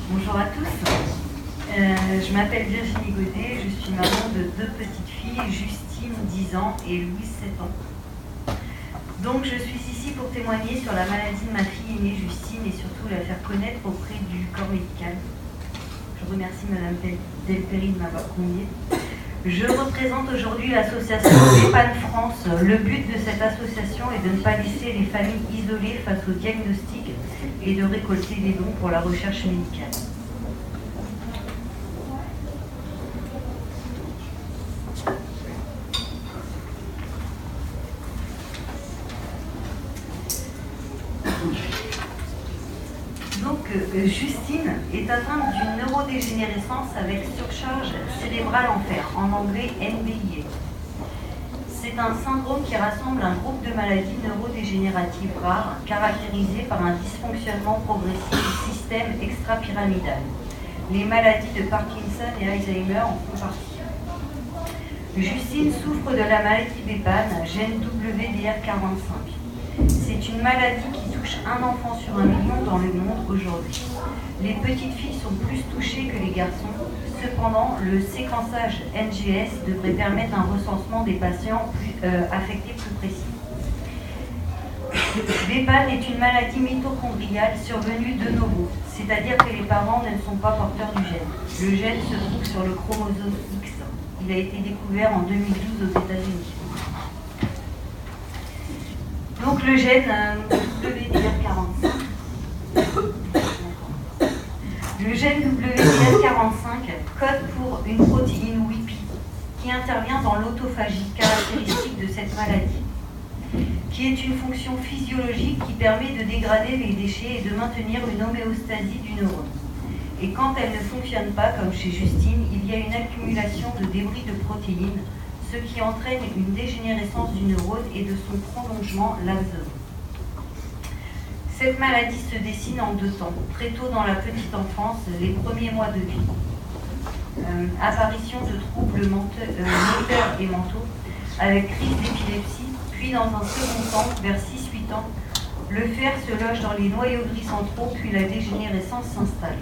Bonjour à tous. Je m'appelle Virginie Godet, je suis maman de 2 petites filles, Justine, 10 ans, et Louise, 7 ans. Donc je suis ici pour témoigner sur la maladie de ma fille aînée Justine et surtout la faire connaître auprès du corps médical. Je remercie Madame Delpéry de m'avoir conviée. Je représente aujourd'hui l'association EHPAD France. Le but de cette association est de ne pas laisser les familles isolées face au diagnostic et de récolter des dons pour la recherche médicale. Donc, Justine est atteinte d'une neurodégénérescence avec surcharge cérébrale en fer, en anglais NBIA. C'est un syndrome qui rassemble un groupe de maladies neurodégénératives rares caractérisées par un dysfonctionnement progressif du système extrapyramidal. Les maladies de Parkinson et Alzheimer en font partie. Justine souffre de la maladie BEPAN, gène WDR45. C'est une maladie qui touche un enfant sur 1 million dans le monde aujourd'hui. Les petites filles sont plus touchées que les garçons. Cependant, le séquençage NGS devrait permettre un recensement des patients affectés plus précis. BEPAN est une maladie mitochondriale survenue de novo, c'est-à-dire que les parents ne sont pas porteurs du gène. Le gène se trouve sur le chromosome X. Il a été découvert en 2012 aux États-Unis. Donc le gène WDR45, code pour une protéine WIPI qui intervient dans l'autophagie caractéristique de cette maladie, qui est une fonction physiologique qui permet de dégrader les déchets et de maintenir une homéostasie du neurone. Et quand elle ne fonctionne pas, comme chez Justine, il y a une accumulation de débris de protéines, ce qui entraîne une dégénérescence du neurone et de son prolongement, l'axone. Cette maladie se dessine en 2 temps. Très tôt dans la petite enfance, les premiers mois de vie. Apparition de troubles moteurs et mentaux, avec crise d'épilepsie, puis dans un second temps, vers 6-8 ans, le fer se loge dans les noyauderies centraux, puis la dégénérescence s'installe.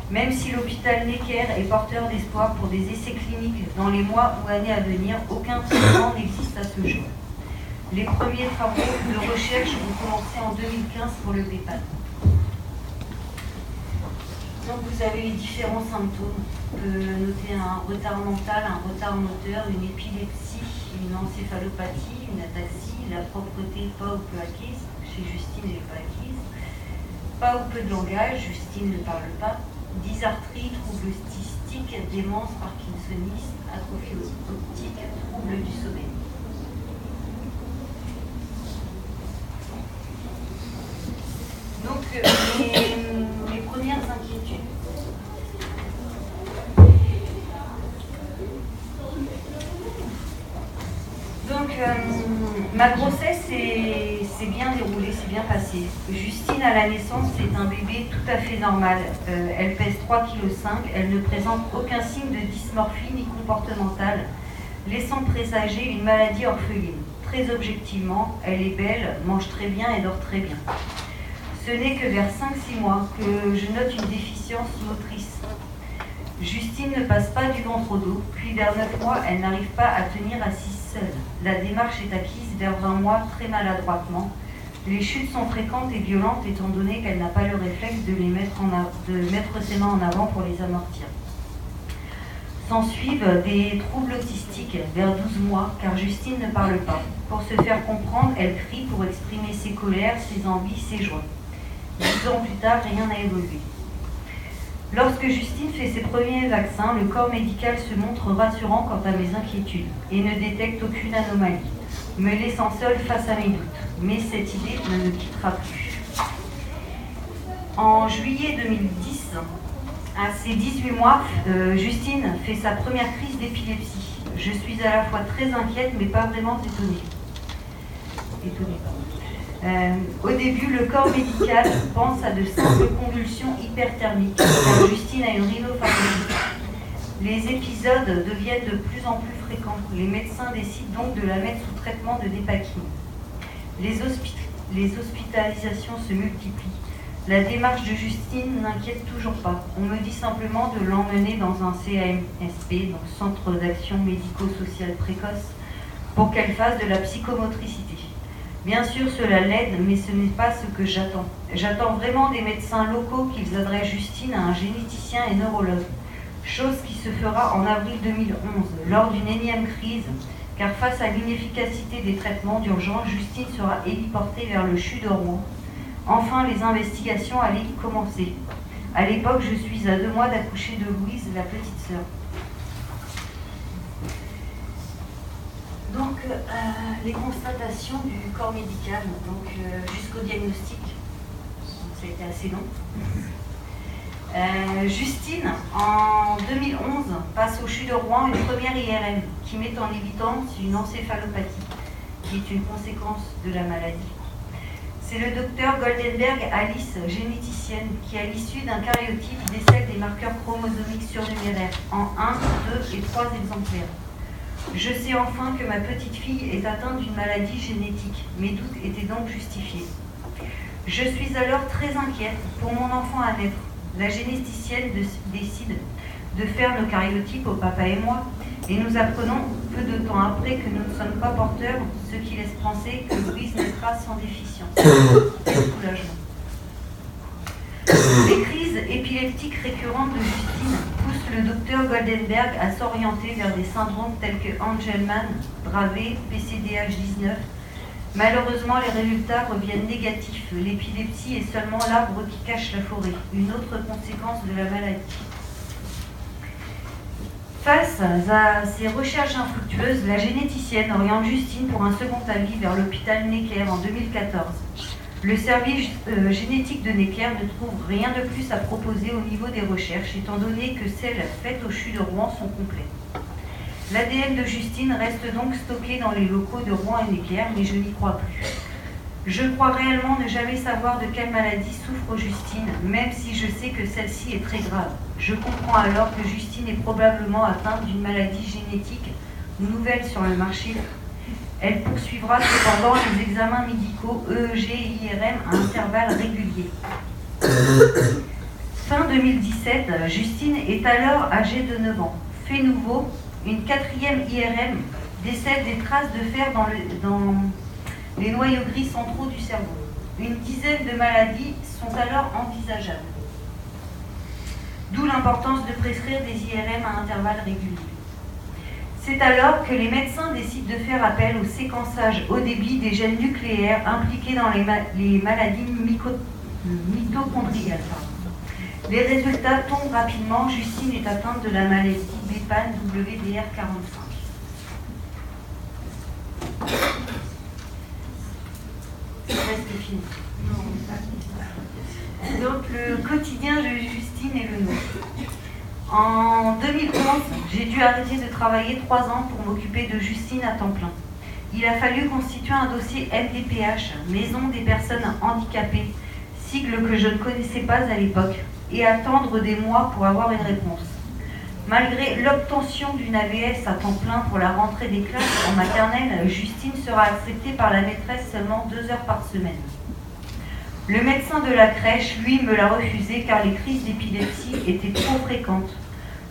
Même si l'hôpital Necker est porteur d'espoir pour des essais cliniques dans les mois ou années à venir, aucun traitement n'existe à ce jour. Les premiers travaux de recherche ont commencé en 2015 pour le BEPAN. Donc vous avez les différents symptômes. Vous pouvez noter un retard mental, un retard moteur, une épilepsie, une encéphalopathie, une ataxie, la propreté pas ou peu acquise. Chez Justine, elle n'est pas acquise. Pas ou peu de langage, Justine ne parle pas. Dysarthrie, troubles cystiques, démence, parkinsonisme, atrophie optique, troubles du sommeil. Donc, les premières inquiétudes. Donc, ma grossesse s'est bien déroulée, s'est bien passée. Justine, à la naissance, c'est un bébé tout à fait normal. Elle pèse 3,5 kg, elle ne présente aucun signe de dysmorphie ni comportementale, laissant présager une maladie orpheline. Très objectivement, elle est belle, mange très bien et dort très bien. Ce n'est que vers 5-6 mois que je note une déficience motrice. Justine ne passe pas du ventre au dos, puis vers 9 mois, elle n'arrive pas à tenir assise seule. La démarche est acquise vers 20 mois très maladroitement. Les chutes sont fréquentes et violentes étant donné qu'elle n'a pas le réflexe de mettre ses mains en avant pour les amortir. S'ensuivent des troubles autistiques vers 12 mois, car Justine ne parle pas. Pour se faire comprendre, elle crie pour exprimer ses colères, ses envies, ses joies. 10 ans plus tard, rien n'a évolué. Lorsque Justine fait ses premiers vaccins, le corps médical se montre rassurant quant à mes inquiétudes et ne détecte aucune anomalie, me laissant seule face à mes doutes. Mais cette idée ne me quittera plus. En juillet 2010, à ses 18 mois, Justine fait sa première crise d'épilepsie. Je suis à la fois très inquiète, mais pas vraiment étonnée. Au début, le corps médical pense à de simples convulsions hyperthermiques, car Justine a une rhinopharyngite. Les épisodes deviennent de plus en plus fréquents. Les médecins décident donc de la mettre sous traitement de dépakine. Les hospitalisations se multiplient. La démarche de Justine n'inquiète toujours pas. On me dit simplement de l'emmener dans un CAMSP, donc Centre d'action médico-sociale précoce, pour qu'elle fasse de la psychomotricité. Bien sûr, cela l'aide, mais ce n'est pas ce que j'attends. J'attends vraiment des médecins locaux qu'ils adressent Justine à un généticien et neurologue, chose qui se fera en avril 2011, lors d'une énième crise, car face à l'inefficacité des traitements d'urgence, Justine sera héliportée vers le CHU de Rouen. Enfin, les investigations allaient y commencer. À l'époque, je suis à 2 mois d'accoucher de Louise, la petite sœur. Donc, les constatations du corps médical, donc jusqu'au diagnostic, ça a été assez long. Justine, en 2011, passe au CHU de Rouen une première IRM qui met en évidence une encéphalopathie, qui est une conséquence de la maladie. C'est le docteur Goldenberg Alice, généticienne, qui, à l'issue d'un karyotype, décèle des marqueurs chromosomiques surnuméraires en 1, 2 et 3 exemplaires. Je sais enfin que ma petite fille est atteinte d'une maladie génétique. Mes doutes étaient donc justifiés. Je suis alors très inquiète pour mon enfant à naître. La généticienne décide de faire nos karyotypes au papa et moi, et nous apprenons peu de temps après que nous ne sommes pas porteurs, ce qui laisse penser que Louise naîtra sans déficience. Soulagement. Les crises épileptiques récurrentes de Justine poussent le docteur Goldenberg à s'orienter vers des syndromes tels que Angelman, Dravet, PCDH19. Malheureusement, les résultats reviennent négatifs. L'épilepsie est seulement l'arbre qui cache la forêt, une autre conséquence de la maladie. Face à ces recherches infructueuses, la généticienne oriente Justine pour un second avis vers l'hôpital Necker en 2014. Le service génétique de Necker ne trouve rien de plus à proposer au niveau des recherches, étant donné que celles faites au CHU de Rouen sont complètes. L'ADN de Justine reste donc stocké dans les locaux de Rouen et Necker, mais je n'y crois plus. Je crois réellement ne jamais savoir de quelle maladie souffre Justine, même si je sais que celle-ci est très grave. Je comprends alors que Justine est probablement atteinte d'une maladie génétique nouvelle sur le marché. Elle poursuivra cependant les examens médicaux EEG et IRM à intervalles réguliers. Fin 2017, Justine est alors âgée de 9 ans. Fait nouveau, une 4e IRM décèle des traces de fer dans les noyaux gris centraux du cerveau. Une dizaine de maladies sont alors envisageables. D'où l'importance de prescrire des IRM à intervalles réguliers. C'est alors que les médecins décident de faire appel au séquençage haut débit des gènes nucléaires impliqués dans les maladies mitochondriales. Les résultats tombent rapidement. Justine est atteinte de la maladie BEPAN WDR45. C'est presque fini. Donc le quotidien de Justine est le nôtre. En 2011, j'ai dû arrêter de travailler 3 ans pour m'occuper de Justine à temps plein. Il a fallu constituer un dossier MDPH, Maison des personnes handicapées, sigle que je ne connaissais pas à l'époque, et attendre des mois pour avoir une réponse. Malgré l'obtention d'une AVS à temps plein pour la rentrée des classes en maternelle, Justine sera acceptée par la maîtresse seulement 2 heures par semaine. Le médecin de la crèche, lui, me l'a refusé car les crises d'épilepsie étaient trop fréquentes.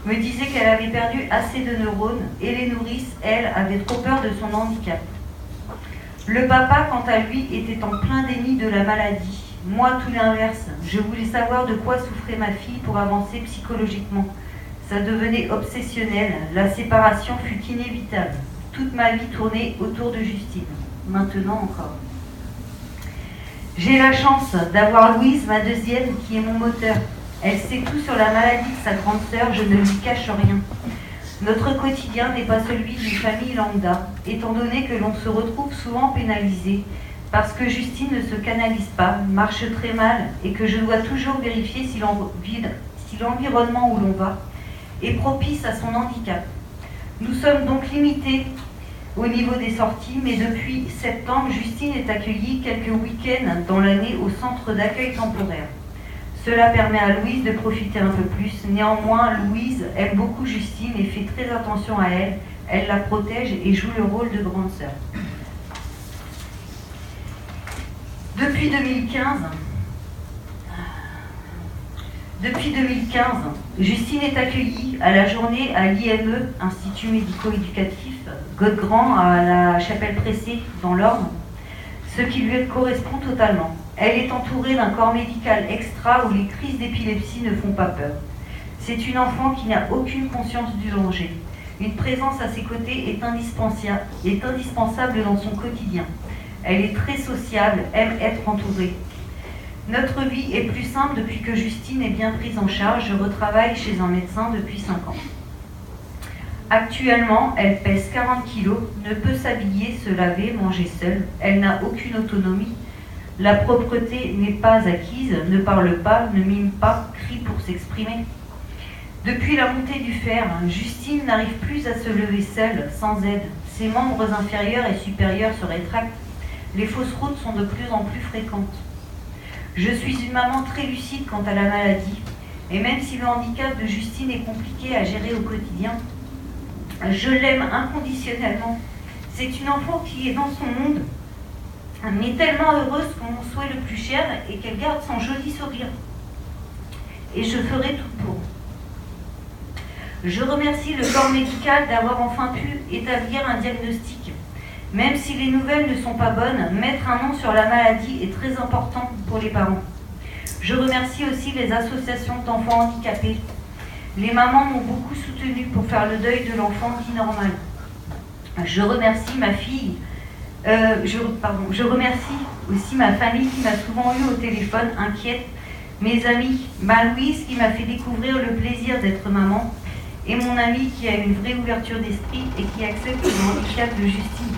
Me disait qu'elle avait perdu assez de neurones et les nourrices, elles, avaient trop peur de son handicap. Le papa, quant à lui, était en plein déni de la maladie. Moi, tout l'inverse. Je voulais savoir de quoi souffrait ma fille pour avancer psychologiquement. Ça devenait obsessionnel. La séparation fut inévitable. Toute ma vie tournait autour de Justine. Maintenant encore. J'ai la chance d'avoir Louise, ma deuxième, qui est mon moteur. Elle sait tout sur la maladie de sa grande sœur, je ne lui cache rien. Notre quotidien n'est pas celui d'une famille lambda, étant donné que l'on se retrouve souvent pénalisé, parce que Justine ne se canalise pas, marche très mal, et que je dois toujours vérifier si l'environnement où l'on va est propice à son handicap. Nous sommes donc limités au niveau des sorties, mais depuis septembre, Justine est accueillie quelques week-ends dans l'année au centre d'accueil temporaire. Cela permet à Louise de profiter un peu plus. Néanmoins, Louise aime beaucoup Justine et fait très attention à elle. Elle la protège et joue le rôle de grande sœur. Depuis 2015, Depuis 2015, Justine est accueillie à la journée à l'IME, Institut médico-éducatif, Godgrand à la Chapelle-Pressée, dans l'Orne, ce qui lui correspond totalement. Elle est entourée d'un corps médical extra où les crises d'épilepsie ne font pas peur. C'est une enfant qui n'a aucune conscience du danger. Une présence à ses côtés est indispensable dans son quotidien. Elle est très sociable, aime être entourée. Notre vie est plus simple depuis que Justine est bien prise en charge. Je retravaille chez un médecin depuis 5 ans. Actuellement, elle pèse 40 kilos, ne peut s'habiller, se laver, manger seule. Elle n'a aucune autonomie. La propreté n'est pas acquise, ne parle pas, ne mime pas, crie pour s'exprimer. Depuis la montée du fer, Justine n'arrive plus à se lever seule, sans aide. Ses membres inférieurs et supérieurs se rétractent. Les fausses routes sont de plus en plus fréquentes. Je suis une maman très lucide quant à la maladie, et même si le handicap de Justine est compliqué à gérer au quotidien, je l'aime inconditionnellement. C'est une enfant qui est dans son monde, mais tellement heureuse que mon souhait le plus cher est qu'elle garde son joli sourire. Et je ferai tout pour. Je remercie le corps médical d'avoir enfin pu établir un diagnostic. Même si les nouvelles ne sont pas bonnes, mettre un nom sur la maladie est très important pour les parents. Je remercie aussi les associations d'enfants handicapés. Les mamans m'ont beaucoup soutenue pour faire le deuil de l'enfant dit normal. Je remercie ma fille, je remercie aussi ma famille qui m'a souvent eu au téléphone, inquiète, mes amis, ma Louise qui m'a fait découvrir le plaisir d'être maman, et mon amie qui a une vraie ouverture d'esprit et qui accepte le handicap de Justine.